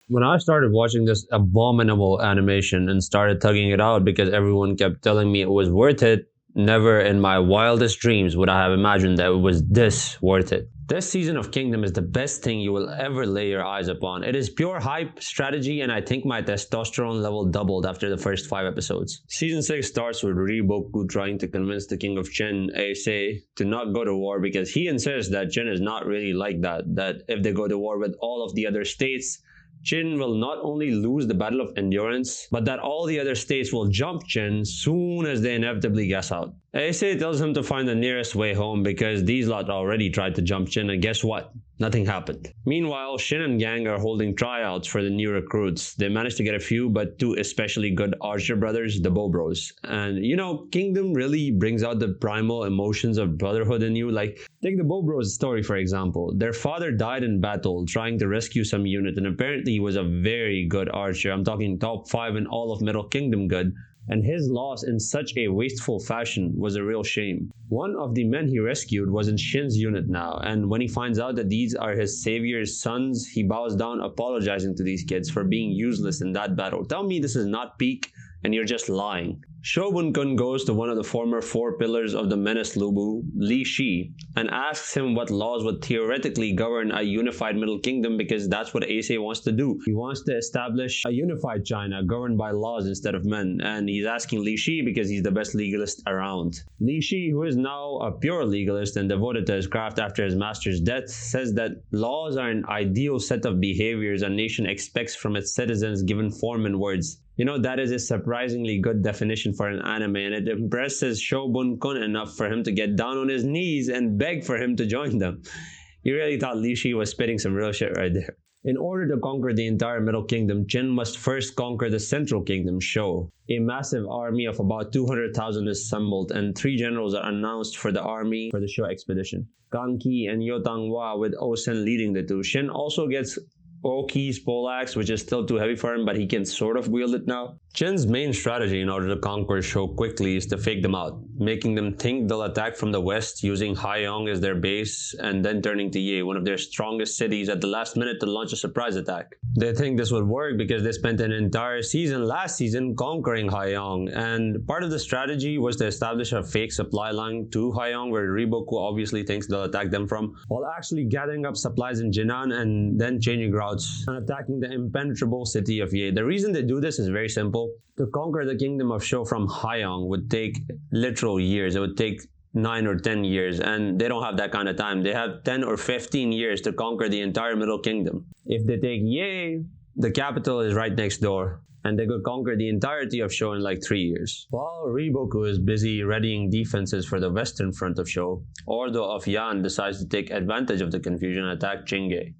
When I started watching this abominable animation and started tugging it out because everyone kept telling me it was worth it, never in my wildest dreams would I have imagined that it was this worth it. This season of Kingdom is the best thing you will ever lay your eyes upon. It is pure hype, strategy, and I think my testosterone level doubled after the first 5 episodes. Season 6 starts with Riboku trying to convince the king of Chen, Ace, to not go to war because he insists that Chen is not really like that if they go to war with all of the other states, Qin will not only lose the battle of endurance, but that all the other states will jump Qin soon as they inevitably gas out. Ace tells him to find the nearest way home because these lot already tried to jump Qin, and guess what? Nothing happened. Meanwhile, Shin and Gang are holding tryouts for the new recruits. They managed to get a few, but two especially good archer brothers, the Bow Bros. And you know, Kingdom really brings out the primal emotions of brotherhood in you. Like, take the Bow Bros story for example. Their father died in battle trying to rescue some unit, and apparently he was a very good archer. I'm talking top 5 in all of Middle Kingdom good. And his loss in such a wasteful fashion was a real shame. One of the men he rescued was in Shin's unit now, and when he finds out that these are his savior's sons, he bows down apologizing to these kids for being useless in that battle. Tell me this is not peak and you're just lying. Shogun-kun goes to one of the former 4 pillars of the Menace Lubu, Li Shi, and asks him what laws would theoretically govern a unified Middle Kingdom because that's what Ace wants to do. He wants to establish a unified China governed by laws instead of men, and he's asking Li Shi because he's the best legalist around. Li Shi, who is now a pure legalist and devoted to his craft after his master's death, says that laws are an ideal set of behaviors a nation expects from its citizens given form and words. You know, that is a surprisingly good definition for an anime, and it impresses Shogun-kun enough for him to get down on his knees and beg for him to join them. You really thought Li Shi was spitting some real shit right there. In order to conquer the entire Middle Kingdom, Jin must first conquer the Central Kingdom, Shou. A massive army of about 200,000 is assembled, and 3 generals are announced for the army for the Shou expedition. Ganki and Yotangwa, with Osen leading the two. Shin also gets Oki's poleaxe, which is still too heavy for him, but he can sort of wield it now. Chen's main strategy in order to conquer Shou quickly is to fake them out, making them think they'll attack from the west using Haiyang as their base, and then turning to Ye, one of their strongest cities, at the last minute to launch a surprise attack. They think this would work because they spent an entire season last season conquering Haiyang, and part of the strategy was to establish a fake supply line to Haiyang where Riboku obviously thinks they'll attack them from, while actually gathering up supplies in Jinan and then changing routes and attacking the impenetrable city of Ye. The reason they do this is very simple. To conquer the kingdom of Shou from Haiyang would take literal years. It would take 9 or 10 years, and they don't have that kind of time. They have 10 or 15 years to conquer the entire Middle Kingdom. If they take Ye, the capital is right next door, and they could conquer the entirety of Shou in like 3 years. While Riboku is busy readying defenses for the western front of Shou, Ordo of Yan decides to take advantage of the confusion and attack Chingay.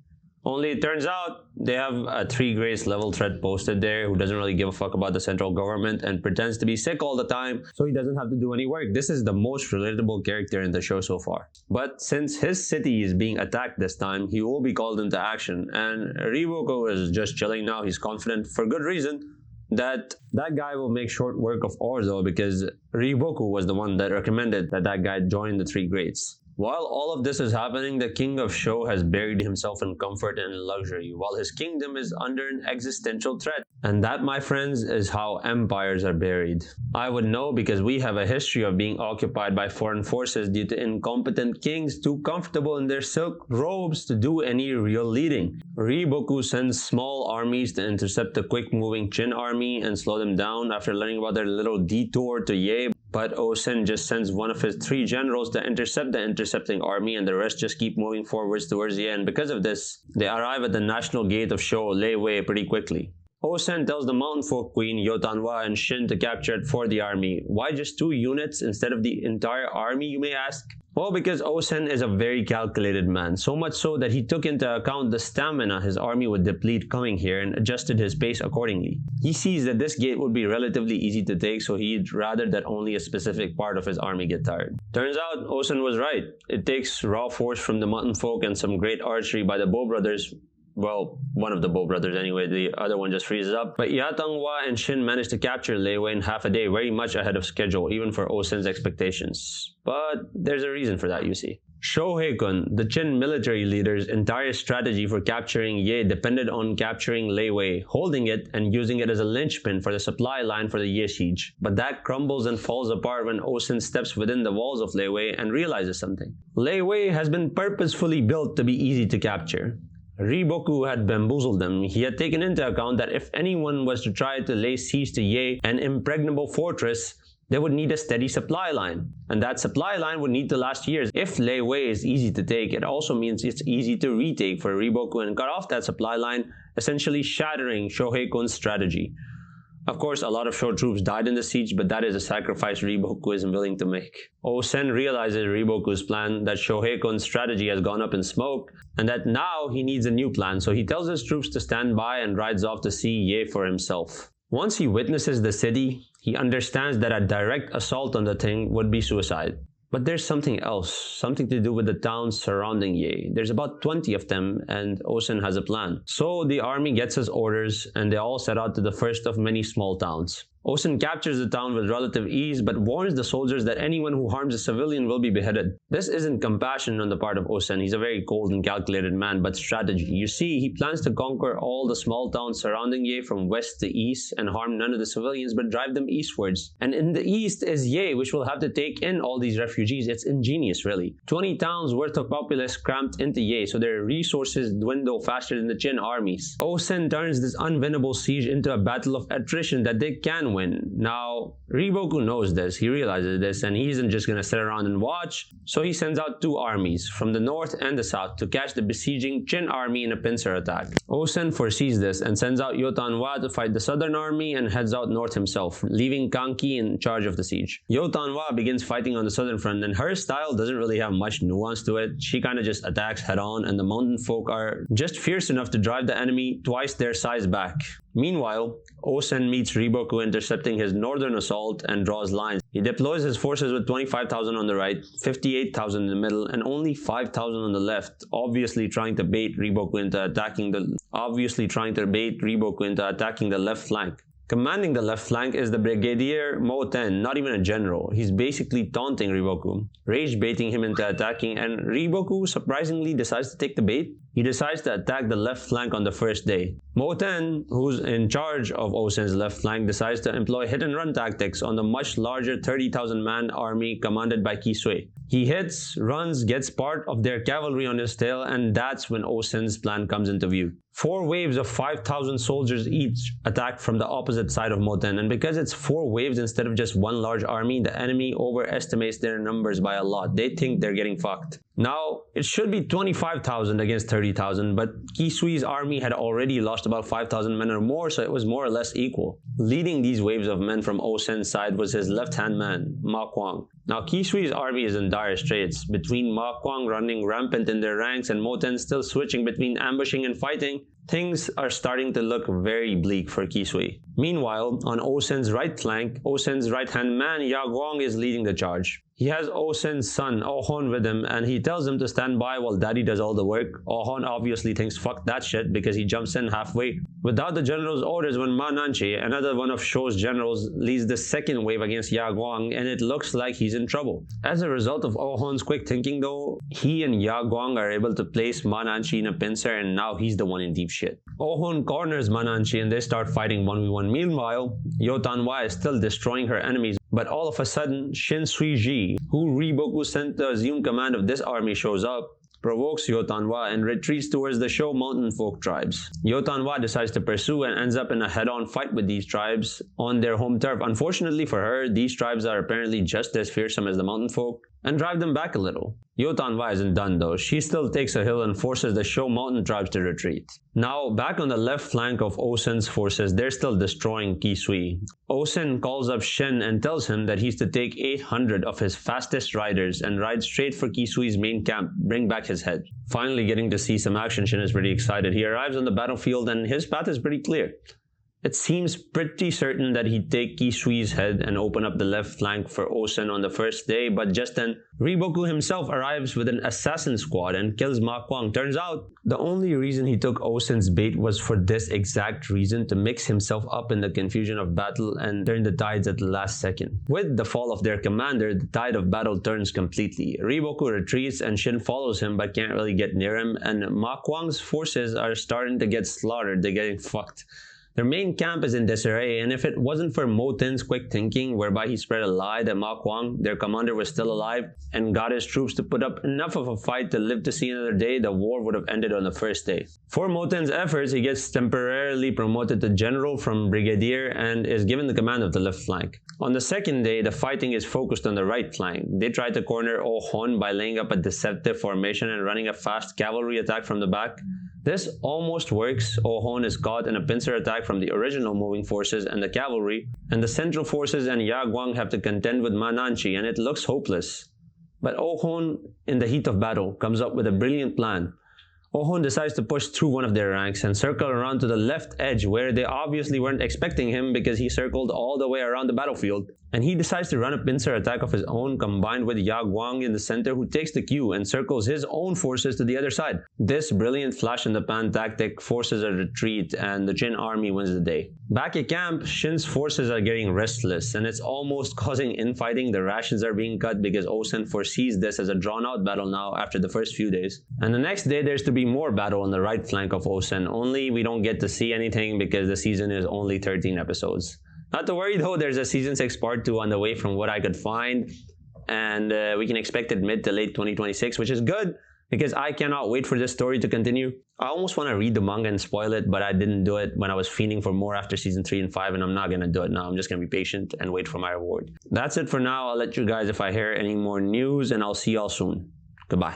Only it turns out they have a 3 grades level threat posted there who doesn't really give a fuck about the central government and pretends to be sick all the time so he doesn't have to do any work. This is the most relatable character in the show so far. But since his city is being attacked this time, he will be called into action, and Riboku is just chilling now. He's confident, for good reason, that guy will make short work of Ordo because Riboku was the one that recommended that guy join the 3 grades. While all of this is happening, the king of Shou has buried himself in comfort and luxury, while his kingdom is under an existential threat. And that, my friends, is how empires are buried. I would know because we have a history of being occupied by foreign forces due to incompetent kings too comfortable in their silk robes to do any real leading. Riboku sends small armies to intercept the quick-moving Qin army and slow them down after learning about their little detour to Ye. But Osen just sends one of his 3 generals to intercept the intercepting army, and the rest just keep moving forwards towards the end. Because of this, they arrive at the national gate of Shou Lei Wei pretty quickly. Osen tells the mountain folk queen Yotanwa and Shin to capture it for the army. Why just 2 units instead of the entire army, you may ask? Well, because Osen is a very calculated man, so much so that he took into account the stamina his army would deplete coming here and adjusted his pace accordingly. He sees that this gate would be relatively easy to take, so he'd rather that only a specific part of his army get tired. Turns out, Osen was right. It takes raw force from the mountain folk and some great archery by the Bow brothers, Well, one of the Bo brothers anyway, the other one just freezes up. But Yatanghua and Shin managed to capture Lei Wei in half a day, very much ahead of schedule, even for Osen's expectations. But there's a reason for that, you see. Shohei-kun, the Qin military leader's entire strategy for capturing Ye depended on capturing Lei Wei, holding it and using it as a linchpin for the supply line for the Ye siege. But that crumbles and falls apart when Osen steps within the walls of Lei Wei and realizes something. Lei Wei has been purposefully built to be easy to capture. Riboku had bamboozled them. He had taken into account that if anyone was to try to lay siege to Ye, an impregnable fortress, they would need a steady supply line, and that supply line would need to last years. If Lei Wei is easy to take, it also means it's easy to retake for Riboku and cut off that supply line, essentially shattering Shohei-kun's strategy. Of course, a lot of Sho troops died in the siege, but that is a sacrifice Riboku isn't willing to make. Osen realizes Riboku's plan, that Shohei-kun's strategy has gone up in smoke, and that now he needs a new plan, so he tells his troops to stand by and rides off to see Ye for himself. Once he witnesses the city, he understands that a direct assault on the thing would be suicide. But there's something else, something to do with the towns surrounding Ye. There's about 20 of them, and Osen has a plan. So the army gets his orders, and they all set out to the first of many small towns. Osen captures the town with relative ease, but warns the soldiers that anyone who harms a civilian will be beheaded. This isn't compassion on the part of Osen. He's a very cold and calculated man, but strategy. You see, he plans to conquer all the small towns surrounding Ye from west to east and harm none of the civilians, but drive them eastwards. And in the east is Ye, which will have to take in all these refugees. It's ingenious, really. 20 towns worth of populace cramped into Ye, so their resources dwindle faster than the Qin armies. Osen turns this unwinnable siege into a battle of attrition that they can win. Now, Riboku knows this, he realizes this, and he isn't just gonna sit around and watch, so he sends out 2 armies, from the north and the south, to catch the besieging Qin army in a pincer attack. Osen foresees this and sends out Yotanwa to fight the southern army and heads out north himself, leaving Kanki in charge of the siege. Yotanwa begins fighting on the southern front, and her style doesn't really have much nuance to it. She kinda just attacks head on, and the mountain folk are just fierce enough to drive the enemy twice their size back. Meanwhile, Osen meets Riboku intercepting his northern assault and draws lines. He deploys his forces with 25,000 on the right, 58,000 in the middle, and only 5,000 on the left, obviously trying to bait Riboku into attacking the left flank. Commanding the left flank is the Brigadier Mo-ten, not even a general. He's basically taunting Riboku, rage baiting him into attacking, and Riboku surprisingly decides to take the bait. He decides to attack the left flank on the first day. Mo-ten, who's in charge of Osen's left flank, decides to employ hit-and-run tactics on the much larger 30,000-man army commanded by Kisui. He hits, runs, gets part of their cavalry on his tail, and that's when Osen's plan comes into view. 4 waves of 5,000 soldiers each attack from the opposite side of Mo-ten, and because it's 4 waves instead of just one large army, the enemy overestimates their numbers by a lot. They think they're getting fucked. Now, it should be 25,000 against 30,000, but Kisui's army had already lost about 5,000 men or more, so it was more or less equal. Leading these waves of men from Osen's side was his left-hand man, Ma Kuang. Now, Kisui's army is in dire straits, between Ma Kuang running rampant in their ranks and Mo-ten still switching between ambushing and fighting. Things are starting to look very bleak for Kisui. Meanwhile, on Osen's right flank, Osen's right-hand man, Yaguang, is leading the charge. He has Osen's son, Ohon, with him, and he tells him to stand by while daddy does all the work. Ohon obviously thinks fuck that shit because he jumps in halfway. Without the general's orders, when Ma Nanchi, another one of Sho's generals, leads the second wave against Yaguang, and it looks like he's in trouble. As a result of Ohon's quick thinking though, he and Yaguang are able to place Ma Nanchi in a pincer, and now he's the one in deep shit. Ohon corners Ma Nanchi and they start fighting 1v1. Meanwhile, Yotanwa is still destroying her enemies, but all of a sudden, Shin Suiji, who Riboku sent to assume command of this army, shows up, provokes Yotanwa, and retreats towards the Sho mountain folk tribes. Yotanwa decides to pursue and ends up in a head-on fight with these tribes on their home turf. Unfortunately for her, these tribes are apparently just as fearsome as the mountain folk, and drive them back a little. Yotanwa isn't done though. She still takes a hill and forces the Sho mountain tribes to retreat. Now, back on the left flank of Osen's forces, they're still destroying Kisui. Osen calls up Shen and tells him that he's to take 800 of his fastest riders and ride straight for Kisui's main camp, bring back his head. Finally getting to see some action, Shen is pretty excited. He arrives on the battlefield and his path is pretty clear. It seems pretty certain that he'd take Kisui's head and open up the left flank for Osen on the first day, but just then, Riboku himself arrives with an assassin squad and kills Ma Kuang. Turns out, the only reason he took Osen's bait was for this exact reason, to mix himself up in the confusion of battle and turn the tides at the last second. With the fall of their commander, the tide of battle turns completely. Riboku retreats and Shin follows him but can't really get near him, and Ma Kuang's forces are starting to get slaughtered. They're getting fucked. Their main camp is in disarray, and if it wasn't for Mo Tin's quick thinking, whereby he spread a lie that Ma Kuang, their commander, was still alive and got his troops to put up enough of a fight to live to see another day, the war would have ended on the first day. For Mo Tin's efforts, he gets temporarily promoted to general from brigadier and is given the command of the left flank. On the second day, the fighting is focused on the right flank. They try to corner Oh Hon by laying up a deceptive formation and running a fast cavalry attack from the back. This almost works. Oh Hon is caught in a pincer attack from the original moving forces and the cavalry, and the central forces and Yaguang have to contend with Mananchi, and it looks hopeless. But Oh Hon, in the heat of battle, comes up with a brilliant plan. Oh Hon decides to push through one of their ranks and circle around to the left edge, where they obviously weren't expecting him because he circled all the way around the battlefield. And he decides to run a pincer attack of his own, combined with Yaguang in the center, who takes the Gyou and circles his own forces to the other side. This brilliant flash-in-the-pan tactic forces a retreat, and the Jin army wins the day. Back at camp, Shin's forces are getting restless, and it's almost causing infighting. The rations are being cut because Osen foresees this as a drawn-out battle now after the first few days. And the next day, there's to be more battle on the right flank of Osen, only we don't get to see anything because the season is only 13 episodes. Not to worry though, there's a Season 6 Part 2 on the way from what I could find, and we can expect it mid to late 2026, which is good because I cannot wait for this story to continue. I almost want to read the manga and spoil it, but I didn't do it when I was fiending for more after Season 3 and 5, and I'm not going to do it now. I'm just going to be patient and wait for my reward. That's it for now. I'll let you guys if I hear any more news, and I'll see y'all soon. Goodbye.